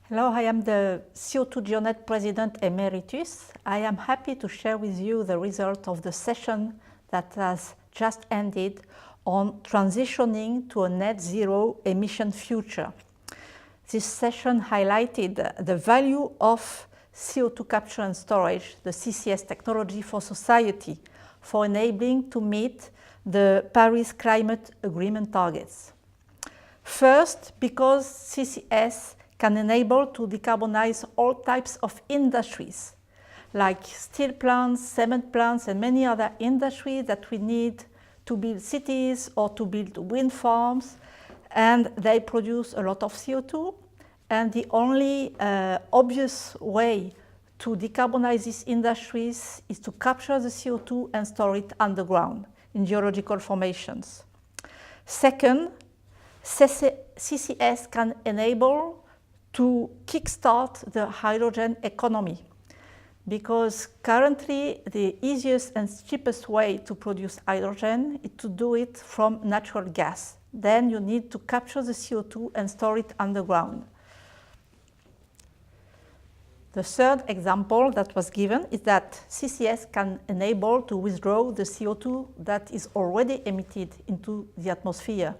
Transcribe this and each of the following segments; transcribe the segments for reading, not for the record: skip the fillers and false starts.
Hello, I am the CO2GeoNet President Emeritus. I am happy to share with you the result of the session that has just ended on transitioning to a net zero emission future. This session highlighted the value of CO2 capture and storage, the CCS technology for society, for enabling to meet the Paris Climate Agreement targets. First, because CCS can enable to decarbonize all types of industries, like steel plants, cement plants, and many other industries that we need to build cities or to build wind farms, and they produce a lot of CO2. And the only obvious way to decarbonize these industries is to capture the CO2 and store it underground in geological formations. Second, CCS can enable to kickstart the hydrogen economy, because currently the easiest and cheapest way to produce hydrogen is to do it from natural gas. Then you need to capture the CO2 and store it underground. The third example that was given is that CCS can enable to withdraw the CO2 that is already emitted into the atmosphere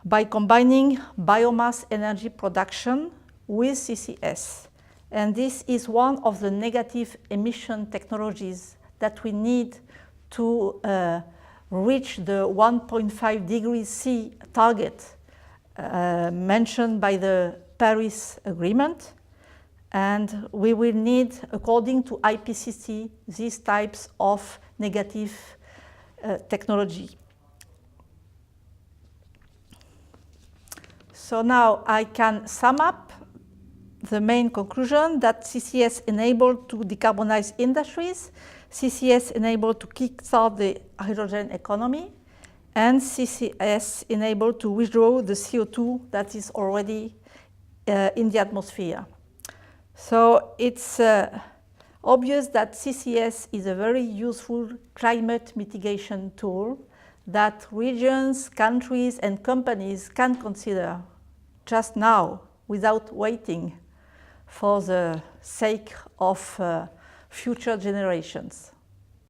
by combining biomass energy production with CCS. And this is one of the negative emission technologies that we need to reach the 1.5 degrees C target mentioned by the Paris Agreement. And we will need, according to IPCC, these types of negative technology. So now I can sum up the main conclusion that CCS enabled to decarbonize industries, CCS enabled to kickstart the hydrogen economy, and CCS enabled to withdraw the CO2 that is already in the atmosphere. So it's obvious that CCS is a very useful climate mitigation tool that regions, countries, and companies can consider just now without waiting for the sake of future generations.